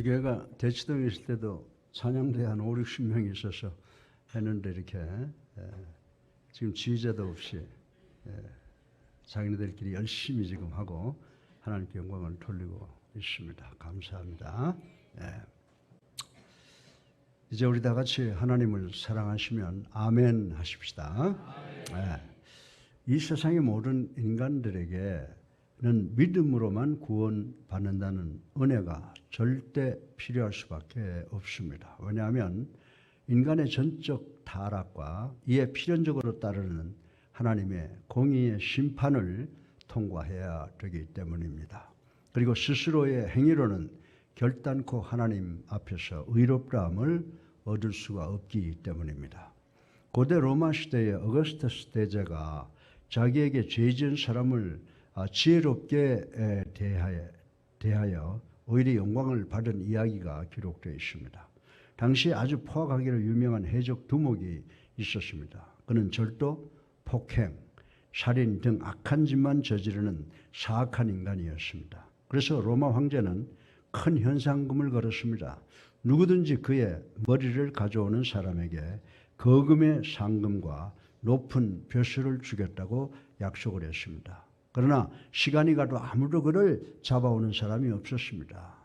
교회가 대치동에 있을 때도 찬양대에 한 5, 60명이 있어서 했는데 이렇게 지금 지휘자도 없이 자기네들끼리 열심히 지금 하고 하나님께 영광을 돌리고 있습니다. 감사합니다. 이제 우리 다 같이 하나님을 사랑하시면 아멘 하십시다. 이 세상의 모든 인간들에게는 믿음으로만 구원받는다는 은혜가 절대 필요할 수밖에 없습니다. 왜냐하면 인간의 전적 타락과 이에 필연적으로 따르는 하나님의 공의의 심판을 통과해야 되기 때문입니다. 그리고 스스로의 행위로는 결단코 하나님 앞에서 의롭다함을 얻을 수가 없기 때문입니다. 고대 로마 시대의 어거스터스 대제가 자기에게 죄 지은 사람을 지혜롭게 대하여 오히려 영광을 받은 이야기가 기록되어 있습니다. 당시 아주 포악하기로 유명한 해적 두목이 있었습니다. 그는 절도, 폭행, 살인 등 악한 짓만 저지르는 사악한 인간이었습니다. 그래서 로마 황제는 큰 현상금을 걸었습니다. 누구든지 그의 머리를 가져오는 사람에게 거금의 상금과 높은 벼슬을 주겠다고 약속을 했습니다. 그러나 시간이 가도 아무도 그를 잡아오는 사람이 없었습니다.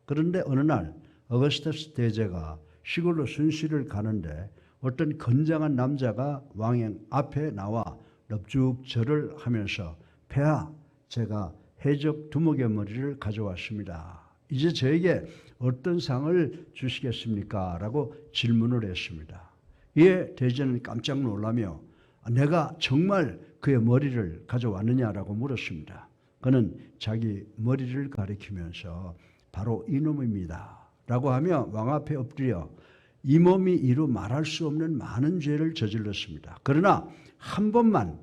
그런데 어느 날 어거스터스 대제가 시골로 순시를 가는데 어떤 건장한 남자가 왕의 앞에 나와 넙죽절을 하면서 폐하, 제가 해적 두목의 머리를 가져왔습니다. 이제 저에게 어떤 상을 주시겠습니까? 라고 질문을 했습니다. 이에 대제는 깜짝 놀라며 내가 정말 그의 머리를 가져왔느냐라고 물었습니다. 그는 자기 머리를 가리키면서 바로 이놈입니다 라고 하며 왕 앞에 엎드려 이 몸이 이루 말할 수 없는 많은 죄를 저질렀습니다. 그러나 한 번만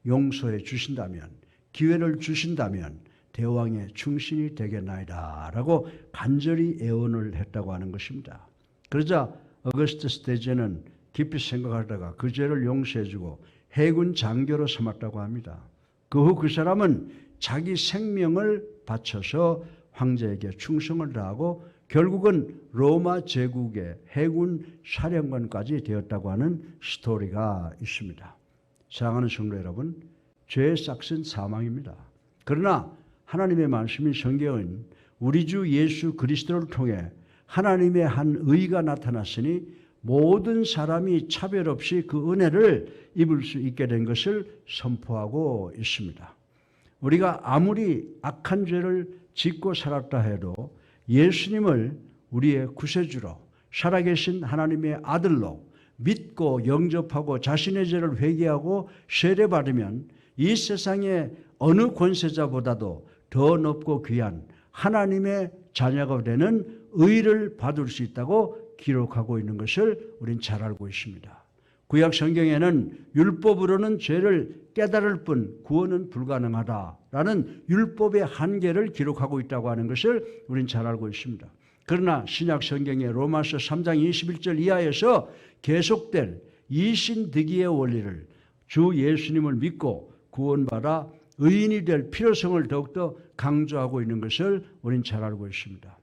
용서해 주신다면, 기회를 주신다면 대왕의 충신이 되겠나이다 라고 간절히 애원을 했다고 하는 것입니다. 그러자 어거스터스 대제는 깊이 생각하다가 그 죄를 용서해주고 해군 장교로 삼았다고 합니다. 그 후 그 사람은 자기 생명을 바쳐서 황제에게 충성을 다하고 결국은 로마 제국의 해군 사령관까지 되었다고 하는 스토리가 있습니다. 사랑하는 성도 여러분, 죄의 싹은 사망입니다. 그러나 하나님의 말씀인 성경은 우리 주 예수 그리스도를 통해 하나님의 한 의가 나타났으니 모든 사람이 차별 없이 그 은혜를 입을 수 있게 된 것을 선포하고 있습니다. 우리가 아무리 악한 죄를 짓고 살았다 해도 예수님을 우리의 구세주로 살아계신 하나님의 아들로 믿고 영접하고 자신의 죄를 회개하고 세례받으면 이 세상의 어느 권세자보다도 더 높고 귀한 하나님의 자녀가 되는 의를 받을 수 있다고 기록하고 있는 것을 우린 잘 알고 있습니다. 구약 성경에는 율법으로는 죄를 깨달을 뿐 구원은 불가능하다라는 율법의 한계를 기록하고 있다고 하는 것을 우린 잘 알고 있습니다. 그러나 신약 성경의 로마서 3장 21절 이하에서 계속될 이신득의의 원리를 주 예수님을 믿고 구원받아 의인이 될 필요성을 더욱더 강조하고 있는 것을 우린 잘 알고 있습니다.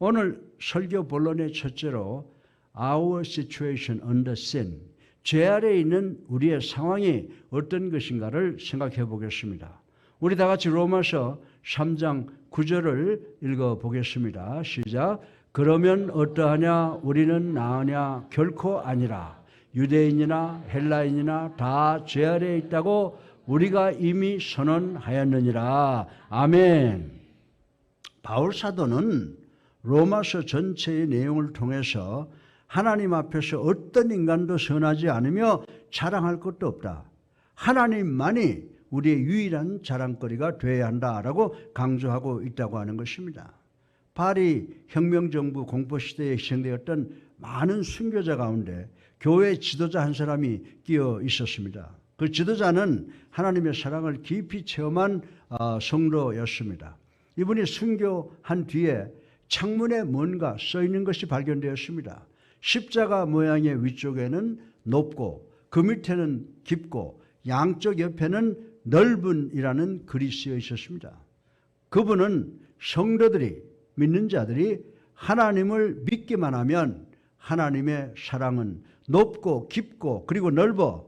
오늘 설교 본론의 첫째로 Our situation under sin, 죄 아래에 있는 우리의 상황이 어떤 것인가를 생각해 보겠습니다. 우리 다 같이 로마서 3장 9절을 읽어보겠습니다. 시작. 그러면 어떠하냐? 우리는 나으냐? 결코 아니라 유대인이나 헬라인이나 다 죄 아래에 있다고 우리가 이미 선언하였느니라. 아멘. 바울 사도는 로마서 전체의 내용을 통해서 하나님 앞에서 어떤 인간도 선하지 않으며 자랑할 것도 없다. 하나님만이 우리의 유일한 자랑거리가 되어야 한다라고 강조하고 있다고 하는 것입니다. 파리 혁명정부 공포시대에 희생되었던 많은 순교자 가운데 교회 지도자 한 사람이 끼어 있었습니다. 그 지도자는 하나님의 사랑을 깊이 체험한 성도였습니다. 이분이 순교한 뒤에 창문에 뭔가 써있는 것이 발견되었습니다. 십자가 모양의 위쪽에는 높고 그 밑에는 깊고 양쪽 옆에는 넓은이라는 글이 쓰여 있었습니다. 그분은 성도들이, 믿는 자들이 하나님을 믿기만 하면 하나님의 사랑은 높고 깊고 그리고 넓어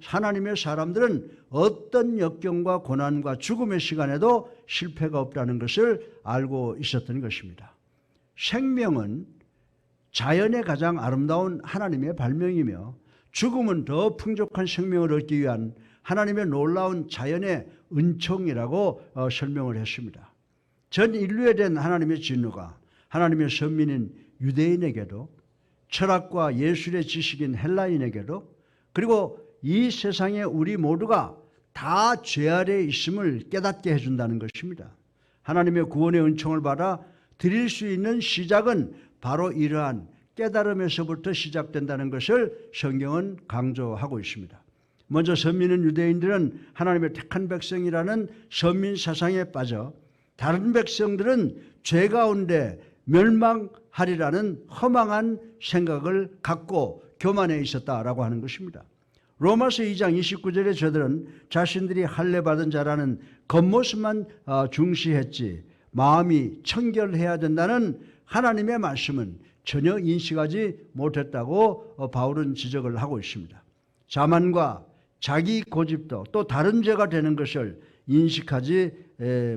하나님의 사람들은 어떤 역경과 고난과 죽음의 시간에도 실패가 없다는 것을 알고 있었던 것입니다. 생명은 자연의 가장 아름다운 하나님의 발명이며 죽음은 더 풍족한 생명을 얻기 위한 하나님의 놀라운 자연의 은총이라고 설명을 했습니다. 전 인류에 대한 하나님의 진노가 하나님의 선민인 유대인에게도 철학과 예술의 지식인 헬라인에게도 그리고 이 세상에 우리 모두가 다 죄 아래에 있음을 깨닫게 해준다는 것입니다. 하나님의 구원의 은총을 받아 드릴 수 있는 시작은 바로 이러한 깨달음에서부터 시작된다는 것을 성경은 강조하고 있습니다. 먼저 선민은 유대인들은 하나님의 택한 백성이라는 선민 사상에 빠져 다른 백성들은 죄 가운데 멸망하리라는 허망한 생각을 갖고 교만해 있었다라고 하는 것입니다. 로마서 2장 29절의 저들은 자신들이 할례받은 자라는 겉모습만 중시했지 마음이 청결해야 된다는 하나님의 말씀은 전혀 인식하지 못했다고 바울은 지적을 하고 있습니다. 자만과 자기 고집도 또 다른 죄가 되는 것을 인식하지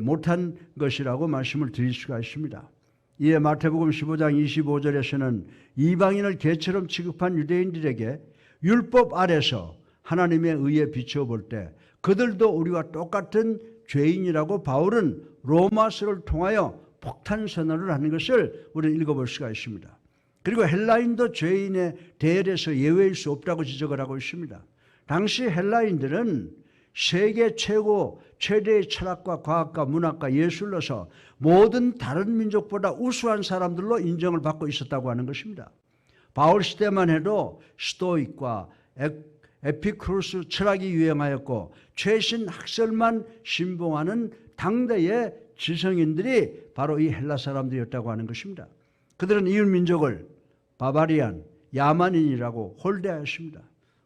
못한 것이라고 말씀을 드릴 수가 있습니다. 이에 마태복음 15장 25절에서는 이방인을 개처럼 취급한 유대인들에게 율법 아래서 하나님의 의에 비춰볼 때 그들도 우리와 똑같은 죄인이라고 바울은 로마서를 통하여 폭탄 선언을 하는 것을 우리는 읽어볼 수가 있습니다. 그리고 헬라인도 죄인의 대열에서 예외일 수 없다고 지적을 하고 있습니다. 당시 헬라인들은 세계 최대의 철학과 과학과 문학과 예술로서 모든 다른 민족보다 우수한 사람들로 인정을 받고 있었다고 하는 것입니다. 바울 시대만 해도 스토익과 에피쿠로스 철학이 유행하였고 최신 학설만 신봉하는 당대의 지성인들이 바로 이 헬라 사람들이었다고 하는 것입니다. 그들은 이웃민족을 바바리안, 야만인이라고 홀대하였습니다.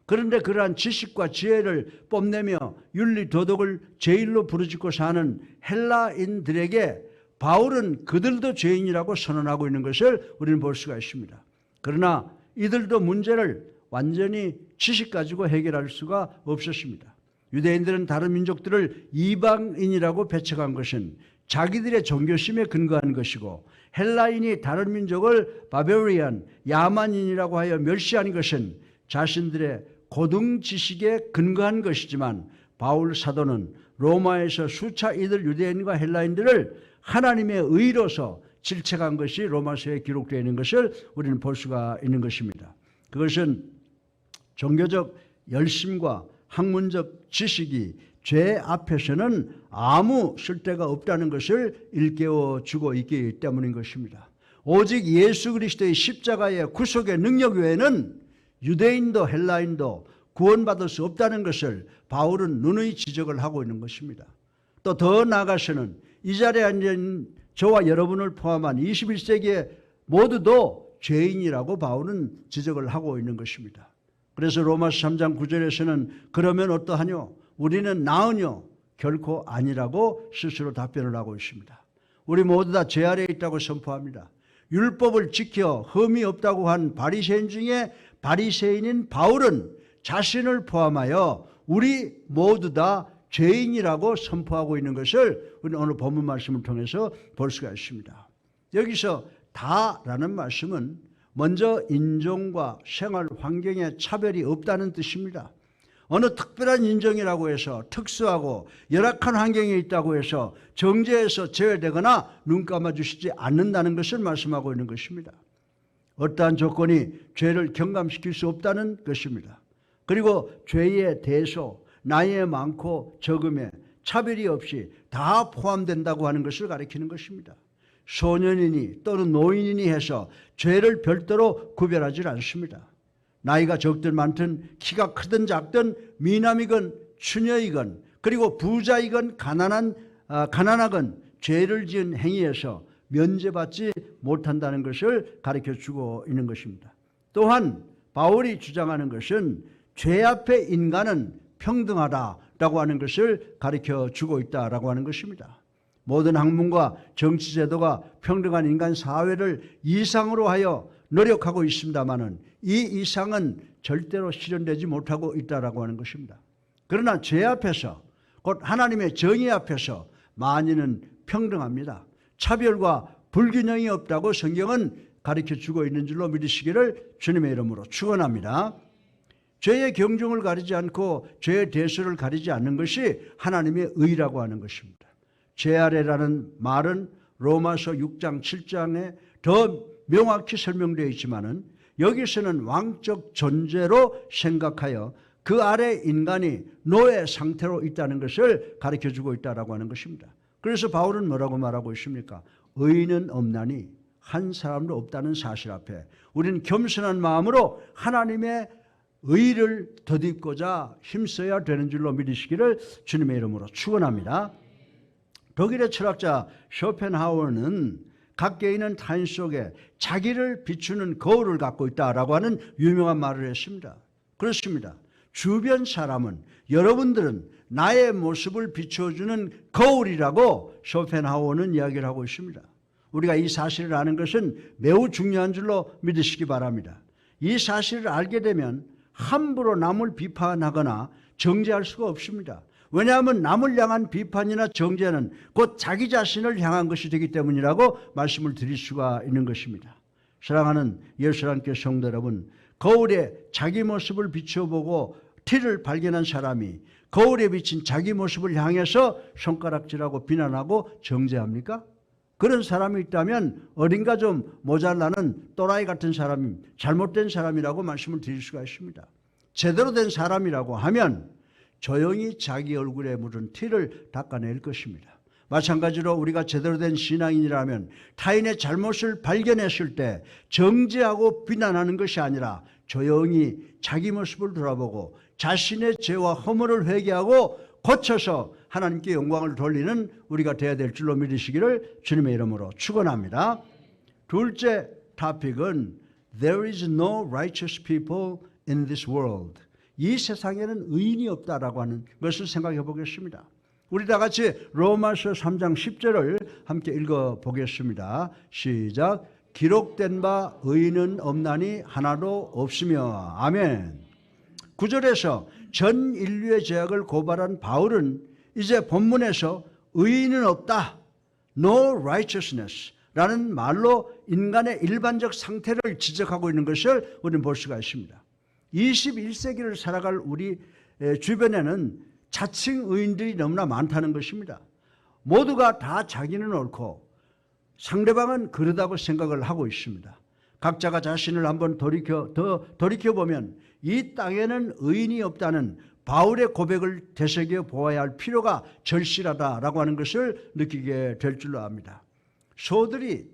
그런데 그러한 지식과 지혜를 뽐내며 윤리 도덕을 제일로 부르짖고 사는 헬라인들에게 바울은 그들도 죄인이라고 선언하고 있는 것을 우리는 볼 수가 있습니다. 그러나 이들도 문제를 완전히 지식 가지고 해결할 수가 없었습니다. 유대인들은 다른 민족들을 이방인이라고 배척한 것은 자기들의 종교심에 근거한 것이고 헬라인이 다른 민족을 바벨리안, 야만인이라고 하여 멸시한 것은 자신들의 고등 지식에 근거한 것이지만 바울 사도는 로마에서 수차 이들 유대인과 헬라인들을 하나님의 의로서 질책한 것이 로마서에 기록되어 있는 것을 우리는 볼 수가 있는 것입니다. 그것은 종교적 열심과 학문적 지식이 죄 앞에서는 아무 쓸데가 없다는 것을 일깨워 주고 있기 때문인 것입니다. 오직 예수 그리스도의 십자가의 구속의 능력 외에는 유대인도 헬라인도 구원받을 수 없다는 것을 바울은 누누이 지적을 하고 있는 것입니다. 또 더 나아가서는 이 자리에 앉은 저와 여러분을 포함한 21세기의 모두도 죄인이라고 바울은 지적을 하고 있는 것입니다. 그래서 로마서 3장 9절에서는 그러면 어떠하뇨? 우리는 나으뇨? 결코 아니라고 스스로 답변을 하고 있습니다. 우리 모두 다 죄 아래에 있다고 선포합니다. 율법을 지켜 흠이 없다고 한 바리새인 중에 바리새인인 바울은 자신을 포함하여 우리 모두 다 죄인이라고 선포하고 있는 것을 우리는 오늘 본문 말씀을 통해서 볼 수가 있습니다. 여기서 다라는 말씀은 먼저 인종과 생활 환경에 차별이 없다는 뜻입니다. 어느 특별한 인종이라고 해서 특수하고 열악한 환경에 있다고 해서 정죄에서 제외되거나 눈 감아주시지 않는다는 것을 말씀하고 있는 것입니다. 어떠한 조건이 죄를 경감시킬 수 없다는 것입니다. 그리고 죄의 대소, 나이에 많고 적음에 차별이 없이 다 포함된다고 하는 것을 가리키는 것입니다. 소년이니 또는 노인이니 해서 죄를 별도로 구별하지 않습니다. 나이가 적든 많든 키가 크든 작든 미남이건 추녀이건 그리고 부자이건 가난하건 죄를 지은 행위에서 면제받지 못한다는 것을 가르쳐주고 있는 것입니다. 또한 바울이 주장하는 것은 죄 앞에 인간은 평등하다라고 하는 것을 가르쳐주고 있다라고 하는 것입니다. 모든 학문과 정치 제도가 평등한 인간 사회를 이상으로 하여 노력하고 있습니다마는 이 이상은 절대로 실현되지 못하고 있다라고 하는 것입니다. 그러나 죄 앞에서 곧 하나님의 정의 앞에서 만인은 평등합니다. 차별과 불균형이 없다고 성경은 가르쳐주고 있는 줄로 믿으시기를 주님의 이름으로 축원합니다. 죄의 경중을 가리지 않고 죄의 대수를 가리지 않는 것이 하나님의 의라고 하는 것입니다. 죄 아래라는 말은 로마서 6장 7장에 더 명확히 설명되어 있지만은 여기서는 왕적 존재로 생각하여 그 아래 인간이 노예 상태로 있다는 것을 가르쳐주고 있다라고 하는 것입니다. 그래서 바울은 뭐라고 말하고 있습니까? 의인은 없나니 한 사람도 없다는 사실 앞에 우리는 겸손한 마음으로 하나님의 의를 덧입고자 힘써야 되는 줄로 믿으시기를 주님의 이름으로 축원합니다. 독일의 철학자 쇼펜하우어는 각 개인은 타인 속에 자기를 비추는 거울을 갖고 있다라고 하는 유명한 말을 했습니다. 그렇습니다. 주변 사람은, 여러분들은 나의 모습을 비춰주는 거울이라고 쇼펜하우어는 이야기를 하고 있습니다. 우리가 이 사실을 아는 것은 매우 중요한 줄로 믿으시기 바랍니다. 이 사실을 알게 되면 함부로 남을 비판하거나 정죄할 수가 없습니다. 왜냐하면 남을 향한 비판이나 정죄는 곧 자기 자신을 향한 것이 되기 때문이라고 말씀을 드릴 수가 있는 것입니다. 사랑하는 예수님께 성도 여러분, 거울에 자기 모습을 비춰보고 티를 발견한 사람이 거울에 비친 자기 모습을 향해서 손가락질하고 비난하고 정죄합니까? 그런 사람이 있다면 어딘가 좀 모자라는 또라이 같은 사람, 잘못된 사람이라고 말씀을 드릴 수가 있습니다. 제대로 된 사람이라고 하면 조용히 자기 얼굴에 묻은 티를 닦아낼 것입니다. 마찬가지로 우리가 제대로 된 신앙인이라면 타인의 잘못을 발견했을 때 정죄하고 비난하는 것이 아니라 조용히 자기 모습을 돌아보고 자신의 죄와 허물을 회개하고 고쳐서 하나님께 영광을 돌리는 우리가 되어야 될 줄로 믿으시기를 주님의 이름으로 축원합니다. 둘째 토픽은 There is no righteous people in this world. 이 세상에는 의인이 없다라고 하는 것을 생각해 보겠습니다. 우리 다 같이 로마서 3장 10절을 함께 읽어보겠습니다. 시작. 기록된 바 의인은 없나니 하나도 없으며. 아멘. 9절에서 전 인류의 죄악을 고발한 바울은 이제 본문에서 의인은 없다, no righteousness 라는 말로 인간의 일반적 상태를 지적하고 있는 것을 우리는 볼 수가 있습니다. 21세기를 살아갈 우리 주변에는 자칭 의인들이 너무나 많다는 것입니다. 모두가 다 자기는 옳고 상대방은 그러다고 생각을 하고 있습니다. 각자가 자신을 한번 돌이켜보면 이 땅에는 의인이 없다는 바울의 고백을 되새겨 보아야 할 필요가 절실하다라고 하는 것을 느끼게 될 줄로 압니다. 소들이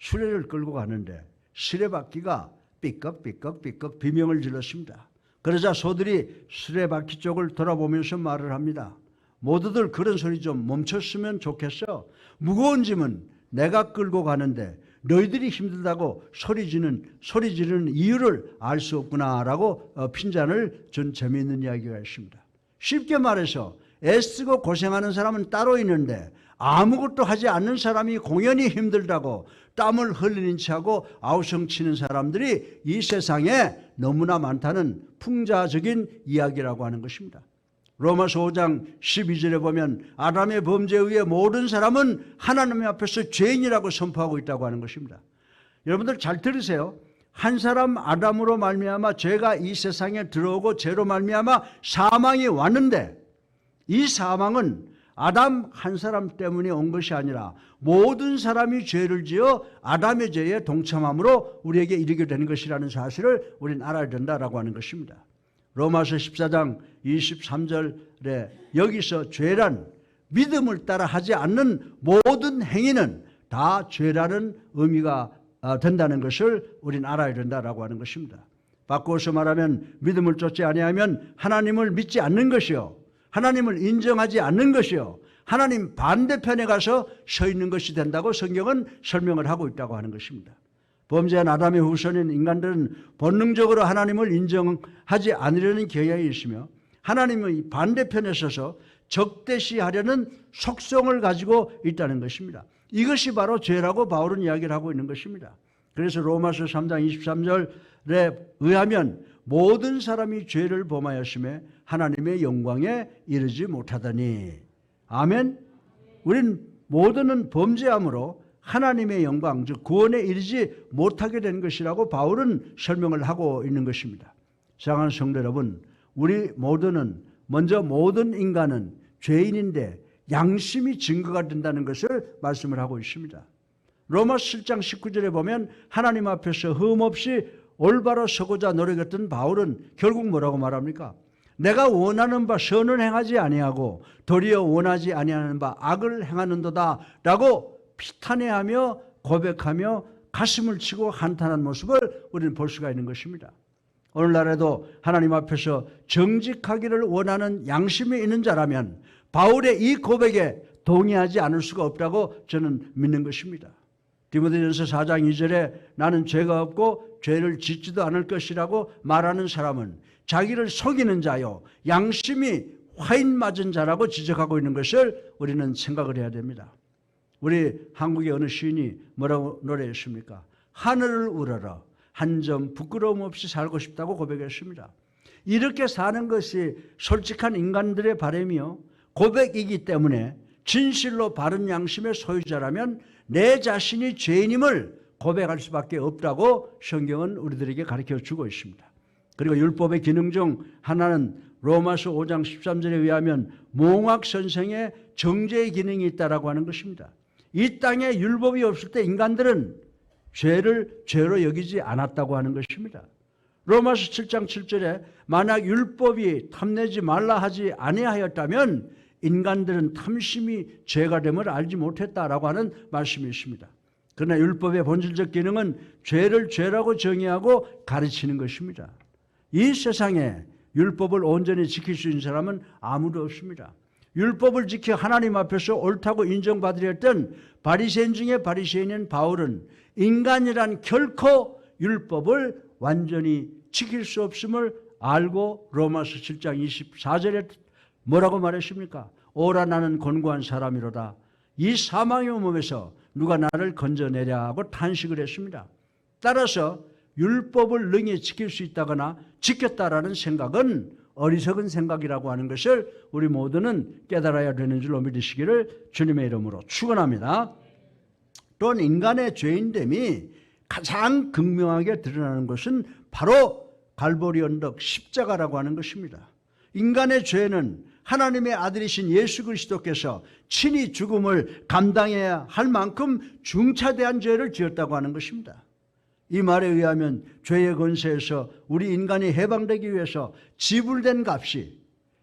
수레를 끌고 가는데 수레바퀴가 삐걱삐걱 비명을 질렀습니다. 그러자 소들이 수레바퀴 쪽을 돌아보면서 말을 합니다. 모두들 그런 소리 좀 멈췄으면 좋겠어. 무거운 짐은 내가 끌고 가는데 너희들이 힘들다고 소리 지르는 이유를 알 수 없구나라고 핀잔을 준 재미있는 이야기가 있습니다. 쉽게 말해서 애쓰고 고생하는 사람은 따로 있는데 아무것도 하지 않는 사람이 공연히 힘들다고 땀을 흘리는 체하고 아우성치는 사람들이 이 세상에 너무나 많다는 풍자적인 이야기라고 하는 것입니다. 로마서 5장 12절에 보면 아담의 범죄에 의해 모든 사람은 하나님 앞에서 죄인이라고 선포하고 있다고 하는 것입니다. 여러분들 잘 들으세요. 한 사람 아담으로 말미암아 죄가 이 세상에 들어오고 죄로 말미암아 사망이 왔는데 이 사망은 아담 한 사람 때문에 온 것이 아니라 모든 사람이 죄를 지어 아담의 죄에 동참함으로 우리에게 이르게 되는 것이라는 사실을 우리는 알아야 된다라고 하는 것입니다. 로마서 14장 23절에 여기서 죄란 믿음을 따라 하지 않는 모든 행위는 다 죄라는 의미가 된다는 것을 우리는 알아야 된다라고 하는 것입니다. 바꾸어서 말하면 믿음을 쫓지 아니하면 하나님을 믿지 않는 것이요, 하나님을 인정하지 않는 것이요, 하나님 반대편에 가서 서 있는 것이 된다고 성경은 설명을 하고 있다고 하는 것입니다. 범죄한 아담의 후손인 인간들은 본능적으로 하나님을 인정하지 않으려는 경향이 있으며 하나님의 반대편에 서서 적대시하려는 속성을 가지고 있다는 것입니다. 이것이 바로 죄라고 바울은 이야기를 하고 있는 것입니다. 그래서 로마서 3장 23절에 의하면 모든 사람이 죄를 범하였음에 하나님의 영광에 이르지 못하더니. 아멘. 우린 모두는 범죄함으로 하나님의 영광, 즉 구원에 이르지 못하게 된 것이라고 바울은 설명을 하고 있는 것입니다. 사랑하는 성도 여러분, 우리 모두는 먼저 모든 인간은 죄인인데 양심이 증거가 된다는 것을 말씀을 하고 있습니다. 로마서 7장 19절에 보면 하나님 앞에서 흠없이 올바로 서고자 노력했던 바울은 결국 뭐라고 말합니까? 내가 원하는 바 선을 행하지 아니하고 도리어 원하지 아니하는 바 악을 행하는도다 라고 비탄해하며 고백하며 가슴을 치고 한탄한 모습을 우리는 볼 수가 있는 것입니다. 오늘날에도 하나님 앞에서 정직하기를 원하는 양심이 있는 자라면 바울의 이 고백에 동의하지 않을 수가 없다고 저는 믿는 것입니다. 디모데전서 4장 2절에 나는 죄가 없고 죄를 짓지도 않을 것이라고 말하는 사람은 자기를 속이는 자요 양심이 화인 맞은 자라고 지적하고 있는 것을 우리는 생각을 해야 됩니다. 우리 한국의 어느 시인이 뭐라고 노래했습니까? 하늘을 우러러 한 점 부끄러움 없이 살고 싶다고 고백했습니다. 이렇게 사는 것이 솔직한 인간들의 바람이요 고백이기 때문에 진실로 바른 양심의 소유자라면 내 자신이 죄인임을 고백할 수밖에 없다고 성경은 우리들에게 가르쳐주고 있습니다. 그리고 율법의 기능 중 하나는 로마서 5장 13절에 의하면 몽학선생의 정죄의 기능이 있다라고 하는 것입니다. 이 땅에 율법이 없을 때 인간들은 죄를 죄로 여기지 않았다고 하는 것입니다. 로마서 7장 7절에 만약 율법이 탐내지 말라 하지 아니하였다면 인간들은 탐심이 죄가 됨을 알지 못했다라고 하는 말씀이 있습니다. 그러나 율법의 본질적 기능은 죄를 죄라고 정의하고 가르치는 것입니다. 이 세상에 율법을 온전히 지킬 수 있는 사람은 아무도 없습니다. 율법을 지켜 하나님 앞에서 옳다고 인정받으려 했던 바리새인 중에 바리새인인 바울은 인간이란 결코 율법을 완전히 지킬 수 없음을 알고 로마서 7장 24절에 뭐라고 말했습니까? 오라 나는 곤고한 사람이로다. 이 사망의 몸에서 누가 나를 건져내랴고 탄식을 했습니다. 따라서 율법을 능히 지킬 수 있다거나 지켰다라는 생각은 어리석은 생각이라고 하는 것을 우리 모두는 깨달아야 되는 줄로 믿으시기를 주님의 이름으로 축원합니다. 또한 인간의 죄인됨이 가장 극명하게 드러나는 것은 바로 갈보리 언덕 십자가라고 하는 것입니다. 인간의 죄는 하나님의 아들이신 예수 그리스도께서 친히 죽음을 감당해야 할 만큼 중차대한 죄를 지었다고 하는 것입니다. 이 말에 의하면 죄의 권세에서 우리 인간이 해방되기 위해서 지불된 값이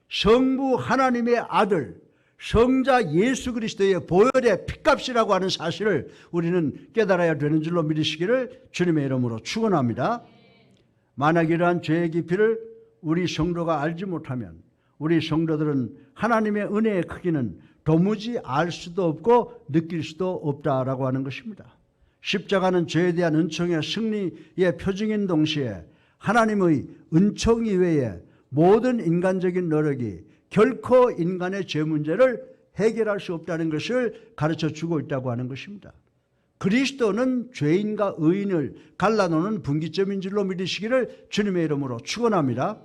성부 하나님의 아들 성자 예수 그리스도의 보혈의 피값이라고 하는 사실을 우리는 깨달아야 되는 줄로 믿으시기를 주님의 이름으로 축원합니다. 만약 이러한 죄의 깊이를 우리 성도가 알지 못하면 우리 성도들은 하나님의 은혜의 크기는 도무지 알 수도 없고 느낄 수도 없다라고 하는 것입니다. 십자가는 죄에 대한 은총의 승리의 표징인 동시에 하나님의 은총 이외에 모든 인간적인 노력이 결코 인간의 죄 문제를 해결할 수 없다는 것을 가르쳐주고 있다고 하는 것입니다. 그리스도는 죄인과 의인을 갈라놓는 분기점인 줄로 믿으시기를 주님의 이름으로 축원합니다.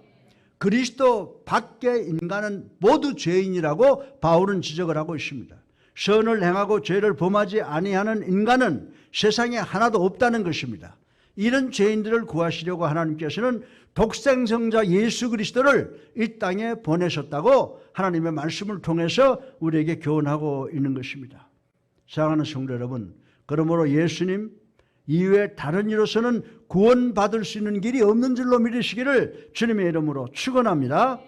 그리스도 밖의 인간은 모두 죄인이라고 바울은 지적을 하고 있습니다. 선을 행하고 죄를 범하지 아니하는 인간은 세상에 하나도 없다는 것입니다. 이런 죄인들을 구하시려고 하나님께서는 독생성자 예수 그리스도를 이 땅에 보내셨다고 하나님의 말씀을 통해서 우리에게 교훈하고 있는 것입니다. 사랑하는 성도 여러분, 그러므로 예수님 이외에 다른 이로서는 구원받을 수 있는 길이 없는 줄로 믿으시기를 주님의 이름으로 축원합니다.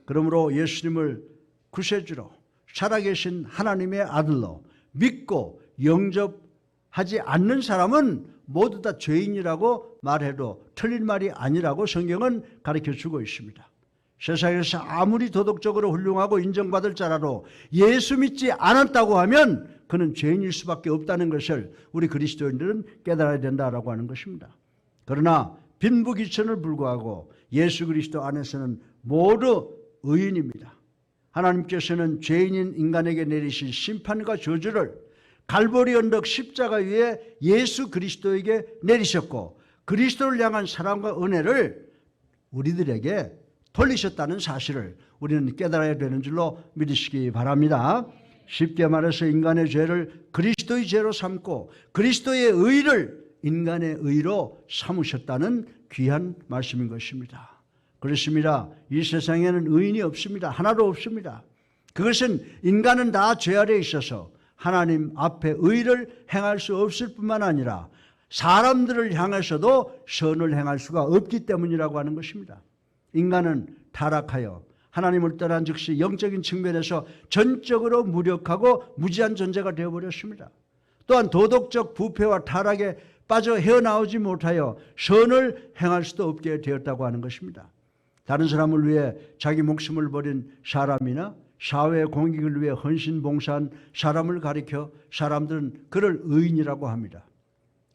그러므로 예수님을 구세주로 살아계신 하나님의 아들로 믿고 영접하지 않는 사람은 모두 다 죄인이라고 말해도 틀린 말이 아니라고 성경은 가르쳐주고 있습니다. 세상에서 아무리 도덕적으로 훌륭하고 인정받을 자라도 예수 믿지 않았다고 하면 그는 죄인일 수밖에 없다는 것을 우리 그리스도인들은 깨달아야 된다라고 하는 것입니다. 그러나 빈부귀천을 불구하고 예수 그리스도 안에서는 모두 의인입니다. 하나님께서는 죄인인 인간에게 내리신 심판과 저주를 갈보리 언덕 십자가 위에 예수 그리스도에게 내리셨고 그리스도를 향한 사랑과 은혜를 우리들에게 돌리셨다는 사실을 우리는 깨달아야 되는 줄로 믿으시기 바랍니다. 쉽게 말해서 인간의 죄를 그리스도의 죄로 삼고 그리스도의 의를 인간의 의로 삼으셨다는 귀한 말씀인 것입니다. 그렇습니다. 이 세상에는 의인이 없습니다. 하나도 없습니다. 그것은 인간은 다 죄 아래에 있어서 하나님 앞에 의를 행할 수 없을 뿐만 아니라 사람들을 향해서도 선을 행할 수가 없기 때문이라고 하는 것입니다. 인간은 타락하여 하나님을 떠난 즉시 영적인 측면에서 전적으로 무력하고 무지한 존재가 되어버렸습니다. 또한 도덕적 부패와 타락에 빠져 헤어나오지 못하여 선을 행할 수도 없게 되었다고 하는 것입니다. 다른 사람을 위해 자기 목숨을 버린 사람이나 사회의 공익을 위해 헌신봉사한 사람을 가리켜 사람들은 그를 의인이라고 합니다.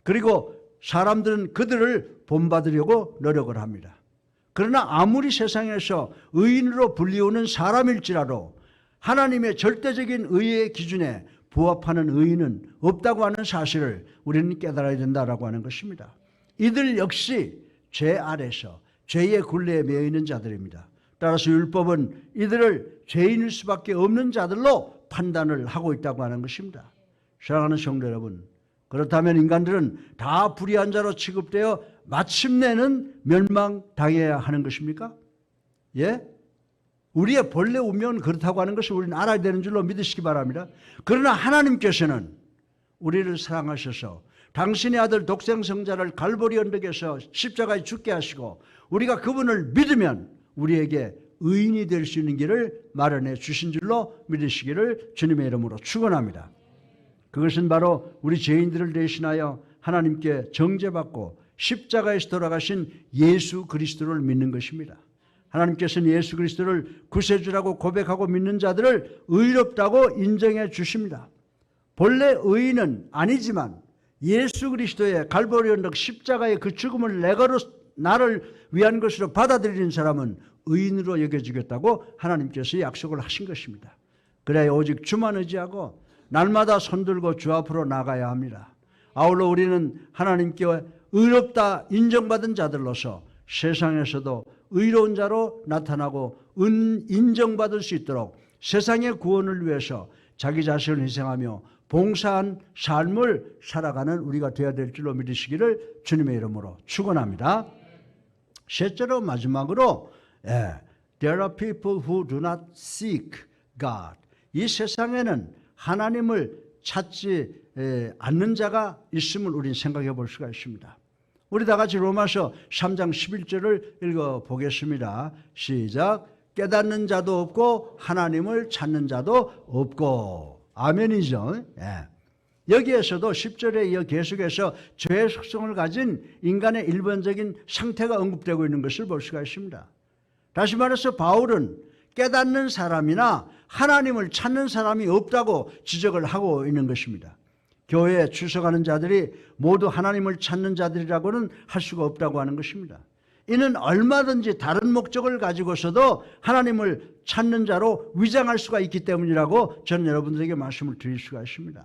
그리고 사람들은 그들을 본받으려고 노력을 합니다. 그러나 아무리 세상에서 의인으로 불리우는 사람일지라도 하나님의 절대적인 의의 기준에 부합하는 의인은 없다고 하는 사실을 우리는 깨달아야 된다라고 하는 것입니다. 이들 역시 죄 아래서 죄의 굴레에 매여 있는 자들입니다. 따라서 율법은 이들을 죄인일 수밖에 없는 자들로 판단을 하고 있다고 하는 것입니다. 사랑하는 성도 여러분, 그렇다면 인간들은 다 불의한 자로 취급되어 마침내는 멸망당해야 하는 것입니까? 예? 우리의 본래 운명은 그렇다고 하는 것을 우리는 알아야 되는 줄로 믿으시기 바랍니다. 그러나 하나님께서는 우리를 사랑하셔서 당신의 아들 독생성자를 갈보리 언덕에서 십자가에 죽게 하시고 우리가 그분을 믿으면 우리에게 의인이 될 수 있는 길을 마련해 주신 줄로 믿으시기를 주님의 이름으로 축원합니다. 그것은 바로 우리 죄인들을 대신하여 하나님께 정죄받고 십자가에서 돌아가신 예수 그리스도를 믿는 것입니다. 하나님께서는 예수 그리스도를 구세주라고 고백하고 믿는 자들을 의롭다고 인정해 주십니다. 본래 의인은 아니지만 예수 그리스도의 갈보리 언덕 십자가의 그 죽음을 나를 위한 것으로 받아들이는 사람은 의인으로 여겨지겠다고 하나님께서 약속을 하신 것입니다. 그래야 오직 주만 의지하고 날마다 손들고 주 앞으로 나가야 합니다. 아울러 우리는 하나님께 의롭다 인정받은 자들로서 세상에서도 의로운 자로 나타나고 인정받을 수 있도록 세상의 구원을 위해서 자기 자신을 희생하며 봉사한 삶을 살아가는 우리가 되어야 될 줄로 믿으시기를 주님의 이름으로 축원합니다. 셋째로 마지막으로 There are people who do not seek God. 이 세상에는 하나님을 찾지 않는 자가 있음을 우리는 생각해 볼 수가 있습니다. 우리 다 같이 로마서 3장 11절을 읽어보겠습니다. 시작. 깨닫는 자도 없고 하나님을 찾는 자도 없고. 아멘이죠. 여기에서도 10절에 이어 계속해서 죄의 속성을 가진 인간의 일반적인 상태가 언급되고 있는 것을 볼 수가 있습니다. 다시 말해서 바울은 깨닫는 사람이나 하나님을 찾는 사람이 없다고 지적을 하고 있는 것입니다. 교회에 출석하는 자들이 모두 하나님을 찾는 자들이라고는 할 수가 없다고 하는 것입니다. 이는 얼마든지 다른 목적을 가지고서도 하나님을 찾는 자로 위장할 수가 있기 때문이라고 저는 여러분들에게 말씀을 드릴 수가 있습니다.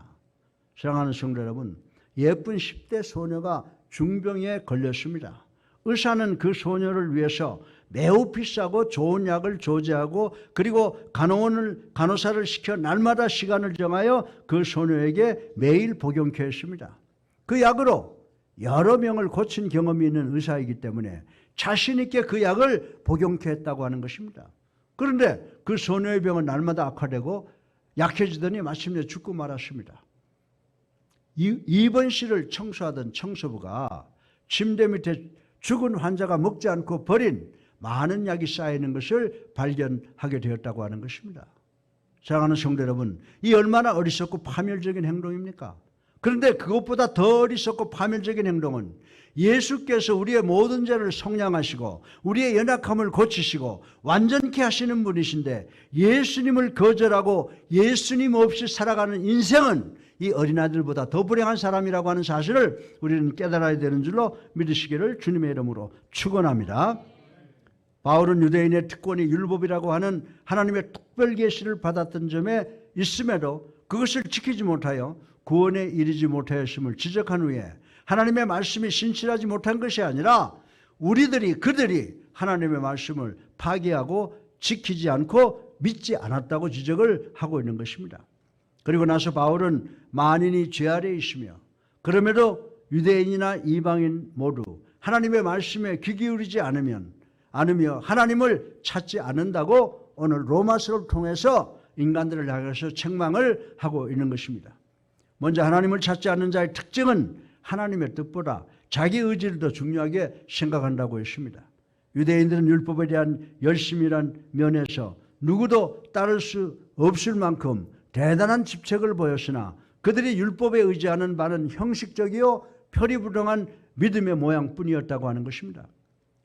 사랑하는 성도 여러분, 예쁜 10대 소녀가 중병에 걸렸습니다. 의사는 그 소녀를 위해서 매우 비싸고 좋은 약을 조제하고 그리고 간호사를 시켜 날마다 시간을 정하여 그 소녀에게 매일 복용케 했습니다. 그 약으로 여러 명을 고친 경험이 있는 의사이기 때문에 자신 있게 그 약을 복용케 했다고 하는 것입니다. 그런데 그 소녀의 병은 날마다 악화되고 약해지더니 마침내 죽고 말았습니다. 입원실을 청소하던 청소부가 침대 밑에 죽은 환자가 먹지 않고 버린 많은 약이 쌓이는 것을 발견하게 되었다고 하는 것입니다. 사랑하는 성도 여러분, 이 얼마나 어리석고 파멸적인 행동입니까? 그런데 그것보다 더 어리석고 파멸적인 행동은 예수께서 우리의 모든 죄를 속량하시고 우리의 연약함을 고치시고 완전케 하시는 분이신데 예수님을 거절하고 예수님 없이 살아가는 인생은 이 어린아이들보다 더 불행한 사람이라고 하는 사실을 우리는 깨달아야 되는 줄로 믿으시기를 주님의 이름으로 축원합니다. 바울은 유대인의 특권이 율법이라고 하는 하나님의 특별 계시를 받았던 점에 있음에도 그것을 지키지 못하여 구원에 이르지 못하였음을 지적한 후에 하나님의 말씀이 신실하지 못한 것이 아니라 그들이 하나님의 말씀을 파기하고 지키지 않고 믿지 않았다고 지적을 하고 있는 것입니다. 그리고 나서 바울은 만인이 죄 아래에 있으며 그럼에도 유대인이나 이방인 모두 하나님의 말씀에 귀 기울이지 않으며 하나님을 찾지 않는다고 오늘 로마서를 통해서 인간들을 향해서 책망을 하고 있는 것입니다. 먼저 하나님을 찾지 않는 자의 특징은 하나님의 뜻보다 자기 의지를 더 중요하게 생각한다고 했습니다. 유대인들은 율법에 대한 열심이란 면에서 누구도 따를 수 없을 만큼 대단한 집착을 보였으나 그들이 율법에 의지하는 바는 형식적이요 표리부동한 믿음의 모양뿐이었다고 하는 것입니다.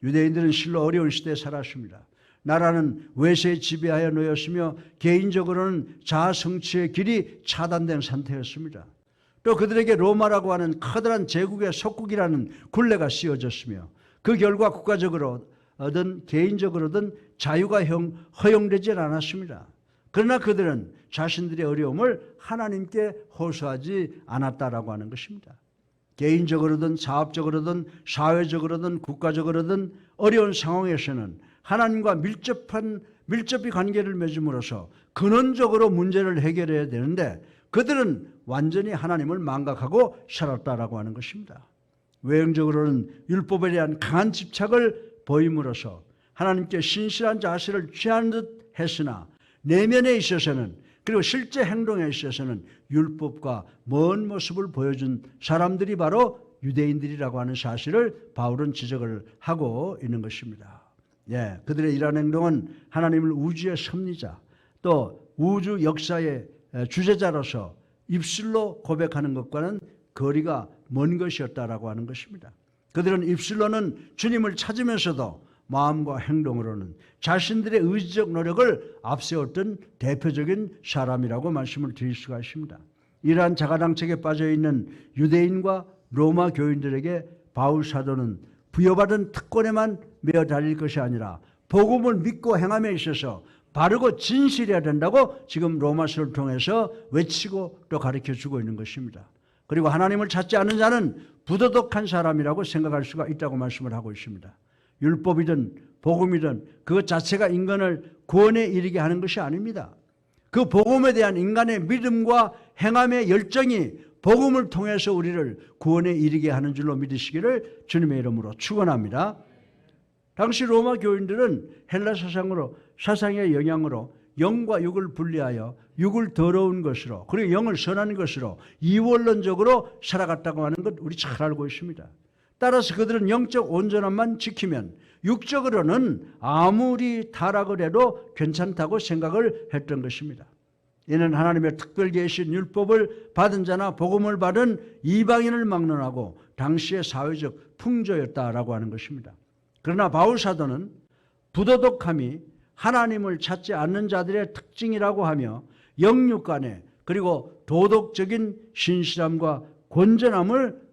유대인들은 실로 어려운 시대에 살았습니다. 나라는 외세에 지배하여 놓였으며 개인적으로는 자아 성취의 길이 차단된 상태였습니다. 또 그들에게 로마라고 하는 커다란 제국의 속국이라는 굴레가 씌워졌으며 그 결과 국가적으로든 개인적으로든 자유가 허용되지 않았습니다. 그러나 그들은 자신들의 어려움을 하나님께 호소하지 않았다라고 하는 것입니다. 개인적으로든 사업적으로든 사회적으로든 국가적으로든 어려운 상황에서는 하나님과 밀접히 관계를 맺음으로써 근원적으로 문제를 해결해야 되는데 그들은 완전히 하나님을 망각하고 살았다라고 하는 것입니다. 외형적으로는 율법에 대한 강한 집착을 보임으로써 하나님께 신실한 자세를 취한 듯 했으나 내면에 있어서는 그리고 실제 행동에 있어서는 율법과 먼 모습을 보여준 사람들이 바로 유대인들이라고 하는 사실을 바울은 지적을 하고 있는 것입니다. 그들의 이러한 행동은 하나님을 우주의 섭리자 또 우주 역사의 주제자로서 입술로 고백하는 것과는 거리가 먼 것이었다라고 하는 것입니다. 그들은 입술로는 주님을 찾으면서도 마음과 행동으로는 자신들의 의지적 노력을 앞세웠던 대표적인 사람이라고 말씀을 드릴 수가 있습니다. 이러한 자가당착에 빠져있는 유대인과 로마 교인들에게 바울 사도는 부여받은 특권에만 매어 달릴 것이 아니라 복음을 믿고 행함에 있어서 바르고 진실해야 된다고 지금 로마서를 통해서 외치고 또 가르쳐주고 있는 것입니다. 그리고 하나님을 찾지 않는 자는 부도덕한 사람이라고 생각할 수가 있다고 말씀을 하고 있습니다. 율법이든 복음이든 그것 자체가 인간을 구원에 이르게 하는 것이 아닙니다. 그 복음에 대한 인간의 믿음과 행함의 열정이 복음을 통해서 우리를 구원에 이르게 하는 줄로 믿으시기를 주님의 이름으로 축원합니다. 당시 로마 교인들은 헬라 사상의 영향으로 영과 육을 분리하여 육을 더러운 것으로 그리고 영을 선한 것으로 이원론적으로 살아갔다고 하는 것 우리 잘 알고 있습니다. 따라서 그들은 영적 온전함만 지키면 육적으로는 아무리 타락을 해도 괜찮다고 생각을 했던 것입니다. 이는 하나님의 특별 계신 율법을 받은 자나 복음을 받은 이방인을 막론하고 당시의 사회적 풍조였다라고 하는 것입니다. 그러나 바울 사도는 부도덕함이 하나님을 찾지 않는 자들의 특징이라고 하며 영육 간에 그리고 도덕적인 신실함과 건전함을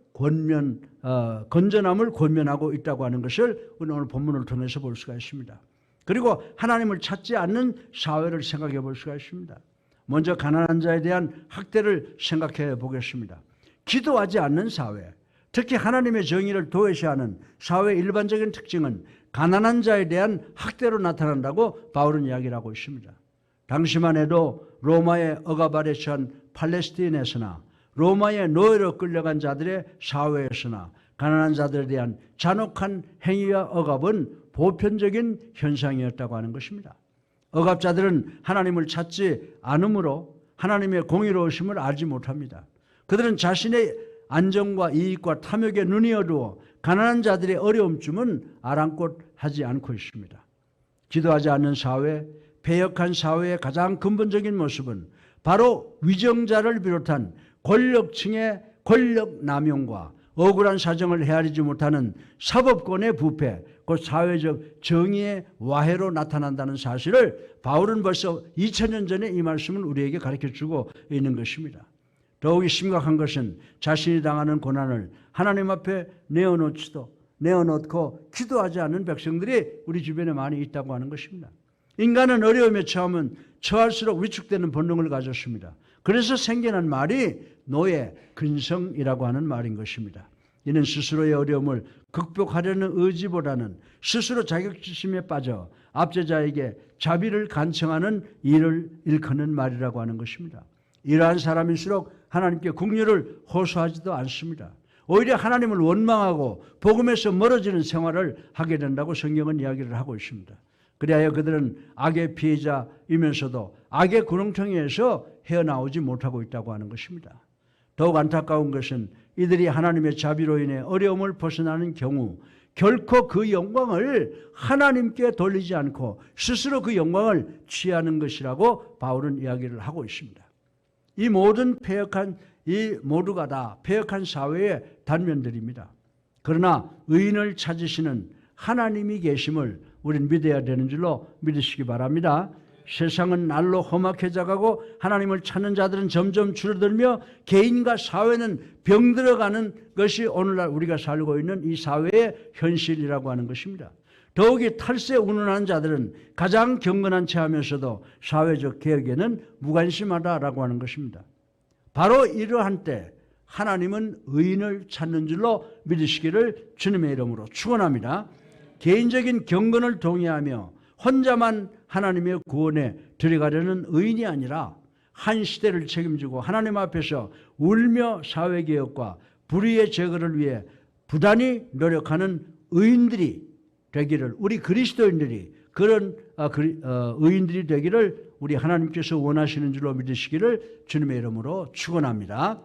권면하고 있다고 하는 것을 오늘 본문을 통해서 볼 수가 있습니다. 그리고 하나님을 찾지 않는 사회를 생각해 볼 수가 있습니다. 먼저 가난한 자에 대한 학대를 생각해 보겠습니다. 기도하지 않는 사회, 특히 하나님의 정의를 도외시하는 사회의 일반적인 특징은 가난한 자에 대한 학대로 나타난다고 바울은 이야기를 하고 있습니다. 당시만 해도 로마의 억압 아래 처한 팔레스타인에서나 로마의 노예로 끌려간 자들의 사회에서나 가난한 자들에 대한 잔혹한 행위와 억압은 보편적인 현상이었다고 하는 것입니다. 억압자들은 하나님을 찾지 않으므로 하나님의 공의로우심을 알지 못합니다. 그들은 자신의 안정과 이익과 탐욕에 눈이 어두워 가난한 자들의 어려움쯤은 아랑곳하지 않고 있습니다. 기도하지 않는 사회, 패역한 사회의 가장 근본적인 모습은 바로 위정자를 비롯한 권력층의 권력 남용과 억울한 사정을 헤아리지 못하는 사법권의 부패, 그 사회적 정의의 와해로 나타난다는 사실을 바울은 벌써 2000년 전에 이 말씀을 우리에게 가르쳐주고 있는 것입니다. 더욱이 심각한 것은 자신이 당하는 고난을 하나님 앞에 내어놓지도 내어놓고 기도하지 않는 백성들이 우리 주변에 많이 있다고 하는 것입니다. 인간은 어려움에 처할수록 위축되는 본능을 가졌습니다. 그래서 생겨난 말이 노예, 근성이라고 하는 말인 것입니다. 이는 스스로의 어려움을 극복하려는 의지보다는 스스로 자격지심에 빠져 압제자에게 자비를 간청하는 일을 일컫는 말이라고 하는 것입니다. 이러한 사람일수록 하나님께 긍휼을 호소하지도 않습니다. 오히려 하나님을 원망하고 복음에서 멀어지는 생활을 하게 된다고 성경은 이야기를 하고 있습니다. 그리하여 그들은 악의 피해자이면서도 악의 구렁텅이에서 헤어나오지 못하고 있다고 하는 것입니다. 더욱 안타까운 것은 이들이 하나님의 자비로 인해 어려움을 벗어나는 경우 결코 그 영광을 하나님께 돌리지 않고 스스로 그 영광을 취하는 것이라고 바울은 이야기를 하고 있습니다. 이 모두가 다 패역한 사회의 단면들입니다. 그러나 의인을 찾으시는 하나님이 계심을 우리는 믿어야 되는 줄로 믿으시기 바랍니다. 세상은 날로 험악해져가고 하나님을 찾는 자들은 점점 줄어들며 개인과 사회는 병들어가는 것이 오늘날 우리가 살고 있는 이 사회의 현실이라고 하는 것입니다. 더욱이 탈세 운운하는 자들은 가장 경건한 체하면서도 사회적 개혁에는 무관심하다라고 하는 것입니다. 바로 이러한 때 하나님은 의인을 찾는 줄로 믿으시기를 주님의 이름으로 축원합니다. 개인적인 경건을 동의하며 혼자만 하나님의 구원에 들어가려는 의인이 아니라 한 시대를 책임지고 하나님 앞에서 울며 사회개혁과 불의의 제거를 위해 부단히 노력하는 의인들이 되기를, 우리 그리스도인들이 그런 의인들이 되기를 우리 하나님께서 원하시는 줄로 믿으시기를 주님의 이름으로 축원합니다.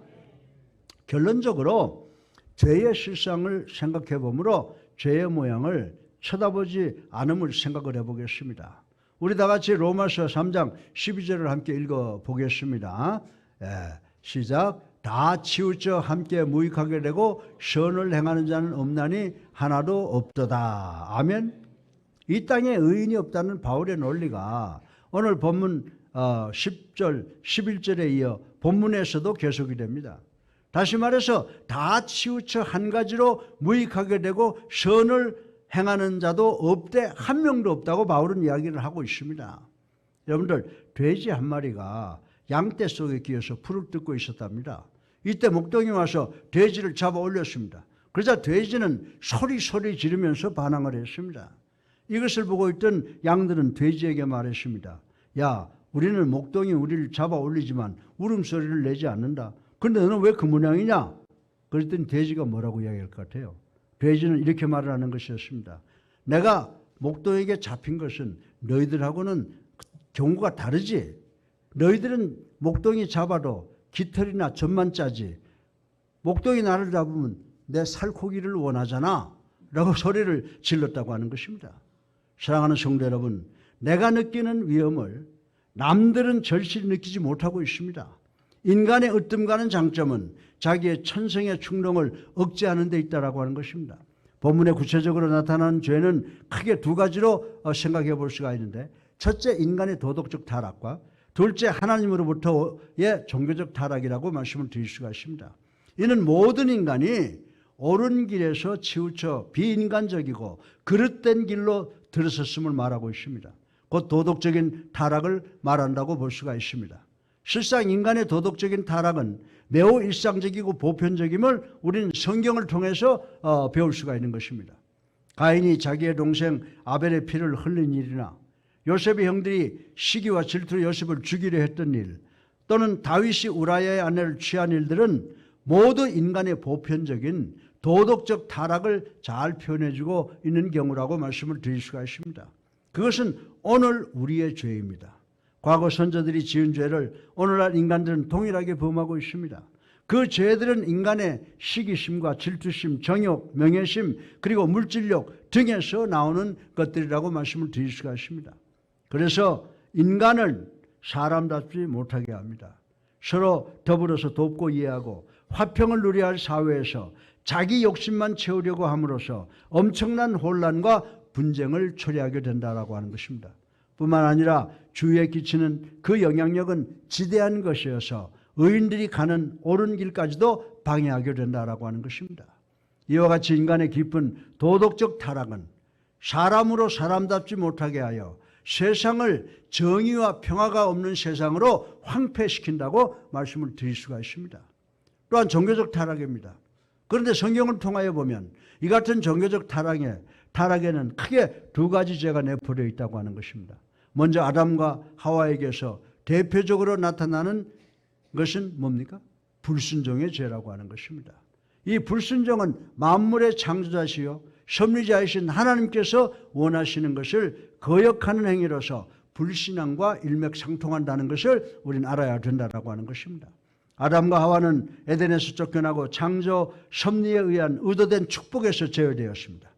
결론적으로 죄의 실상을 생각해 보므로 죄의 모양을 쳐다보지 않음을 생각을 해보겠습니다. 우리 다 같이 로마서 3장 12절을 함께 읽어보겠습니다. 시작. 다 치우쳐 함께 무익하게 되고 선을 행하는 자는 없나니 하나도 없도다. 아멘. 이 땅에 의인이 없다는 바울의 논리가 오늘 본문 10절, 11절에 이어 본문에서도 계속이 됩니다. 다시 말해서 다 치우쳐 한 가지로 무익하게 되고 선을 행하는 자도 없대, 한 명도 없다고 바울은 이야기를 하고 있습니다. 여러분들, 돼지 한 마리가 양떼 속에 끼어서 풀을 뜯고 있었답니다. 이때 목동이 와서 돼지를 잡아 올렸습니다. 그러자 돼지는 소리 지르면서 반항을 했습니다. 이것을 보고 있던 양들은 돼지에게 말했습니다. 야, 우리는 목동이 우리를 잡아 올리지만 울음소리를 내지 않는다. 그런데 너는 왜 그 모양이냐? 그랬더니 돼지가 뭐라고 이야기할 것 같아요? 돼지는 이렇게 말을 하는 것이었습니다. 내가 목동에게 잡힌 것은 너희들하고는 경우가 다르지. 너희들은 목동이 잡아도 깃털이나 젖만 짜지. 목동이 나를 잡으면 내 살코기를 원하잖아. 라고 소리를 질렀다고 하는 것입니다. 사랑하는 성도 여러분, 내가 느끼는 위험을 남들은 절실히 느끼지 못하고 있습니다. 인간의 으뜸가는 장점은 자기의 천성의 충동을 억제하는 데 있다고 하는 것입니다. 본문에 구체적으로 나타난 죄는 크게 두 가지로 생각해 볼 수가 있는데, 첫째, 인간의 도덕적 타락과 둘째, 하나님으로부터의 종교적 타락이라고 말씀을 드릴 수가 있습니다. 이는 모든 인간이 옳은 길에서 치우쳐 비인간적이고 그릇된 길로 들어섰음을 말하고 있습니다. 곧 도덕적인 타락을 말한다고 볼 수가 있습니다. 실상 인간의 도덕적인 타락은 매우 일상적이고 보편적임을 우리는 성경을 통해서 배울 수가 있는 것입니다. 가인이 자기의 동생 아벨의 피를 흘린 일이나 요셉의 형들이 시기와 질투로 요셉을 죽이려 했던 일, 또는 다윗이 우라야의 아내를 취한 일들은 모두 인간의 보편적인 도덕적 타락을 잘 표현해주고 있는 경우라고 말씀을 드릴 수가 있습니다. 그것은 오늘 우리의 죄입니다. 과거 선조들이 지은 죄를 오늘날 인간들은 동일하게 범하고 있습니다. 그 죄들은 인간의 시기심과 질투심, 정욕, 명예심, 그리고 물질욕 등에서 나오는 것들이라고 말씀을 드릴 수가 있습니다. 그래서 인간을 사람답지 못하게 합니다. 서로 더불어서 돕고 이해하고 화평을 누려야 할 사회에서 자기 욕심만 채우려고 함으로써 엄청난 혼란과 분쟁을 초래하게 된다라고 하는 것입니다. 뿐만 아니라 주위에 끼치는 그 영향력은 지대한 것이어서 의인들이 가는 옳은 길까지도 방해하게 된다라고 하는 것입니다. 이와 같이 인간의 깊은 도덕적 타락은 사람으로 사람답지 못하게 하여 세상을 정의와 평화가 없는 세상으로 황폐시킨다고 말씀을 드릴 수가 있습니다. 또한 종교적 타락입니다. 그런데 성경을 통하여 보면 이 같은 종교적 타락에는 크게 두 가지 죄가 내포되어 있다고 하는 것입니다. 먼저 아담과 하와에게서 대표적으로 나타나는 것은 뭡니까? 불순종의 죄라고 하는 것입니다. 이 불순종은 만물의 창조자시요 섭리자이신 하나님께서 원하시는 것을 거역하는 행위로서 불신앙과 일맥상통한다는 것을 우리는 알아야 된다고 하는 것입니다. 아담과 하와는 에덴에서 쫓겨나고 창조 섭리에 의한 의도된 축복에서 제어되었습니다.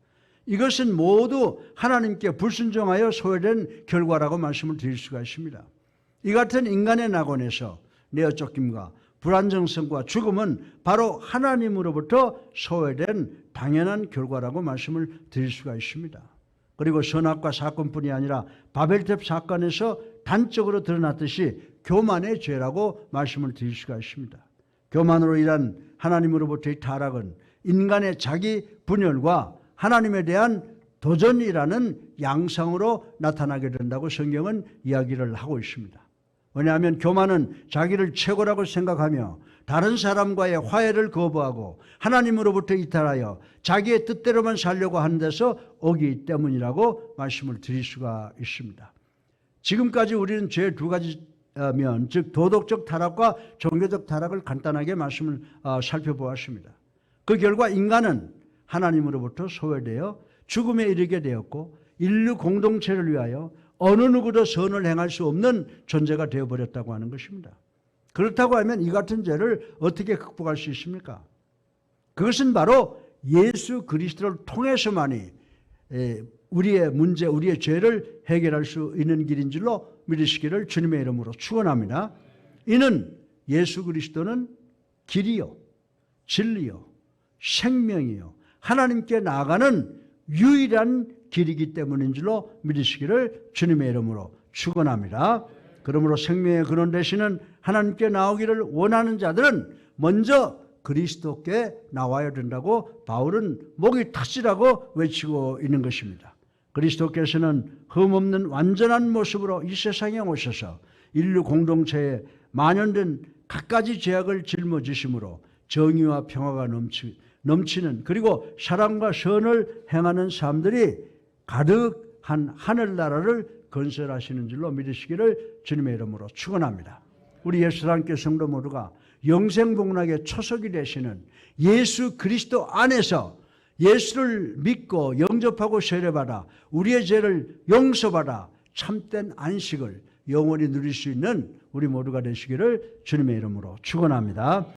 이것은 모두 하나님께 불순종하여 소외된 결과라고 말씀을 드릴 수가 있습니다. 이 같은 인간의 낙원에서 내어 쫓김과 불안정성과 죽음은 바로 하나님으로부터 소외된 당연한 결과라고 말씀을 드릴 수가 있습니다. 그리고 선악과 사건뿐이 아니라 바벨탑 사건에서 단적으로 드러났듯이 교만의 죄라고 말씀을 드릴 수가 있습니다. 교만으로 인한 하나님으로부터의 타락은 인간의 자기 분열과 하나님에 대한 도전이라는 양상으로 나타나게 된다고 성경은 이야기를 하고 있습니다. 왜냐하면 교만은 자기를 최고라고 생각하며 다른 사람과의 화해를 거부하고 하나님으로부터 이탈하여 자기의 뜻대로만 살려고 하는 데서 오기 때문이라고 말씀을 드릴 수가 있습니다. 지금까지 우리는 죄 두 가지 면, 즉 도덕적 타락과 종교적 타락을 간단하게 말씀을 살펴보았습니다. 그 결과 인간은 하나님으로부터 소외되어 죽음에 이르게 되었고 인류 공동체를 위하여 어느 누구도 선을 행할 수 없는 존재가 되어버렸다고 하는 것입니다. 그렇다고 하면 이 같은 죄를 어떻게 극복할 수 있습니까? 그것은 바로 예수 그리스도를 통해서만이 우리의 문제, 우리의 죄를 해결할 수 있는 길인 줄로 믿으시기를 주님의 이름으로 축원합니다. 이는 예수 그리스도는 길이요 진리요 생명이요 하나님께 나아가는 유일한 길이기 때문인 줄로 믿으시기를 주님의 이름으로 축원합니다. 그러므로 생명의 근원 되시는 하나님께 나오기를 원하는 자들은 먼저 그리스도께 나와야 된다고 바울은 목이 탁시라고 외치고 있는 것입니다. 그리스도께서는 흠없는 완전한 모습으로 이 세상에 오셔서 인류 공동체에 만연된 갖가지 죄악을 짊어지심으로 정의와 평화가 넘치는 그리고 사랑과 선을 행하는 사람들이 가득한 하늘나라를 건설하시는 줄로 믿으시기를 주님의 이름으로 축원합니다. 우리 예수사랑교회 성도 모두가 영생복락의 초석이 되시는 예수 그리스도 안에서 예수를 믿고 영접하고 세례받아 우리의 죄를 용서받아 참된 안식을 영원히 누릴 수 있는 우리 모두가 되시기를 주님의 이름으로 축원합니다.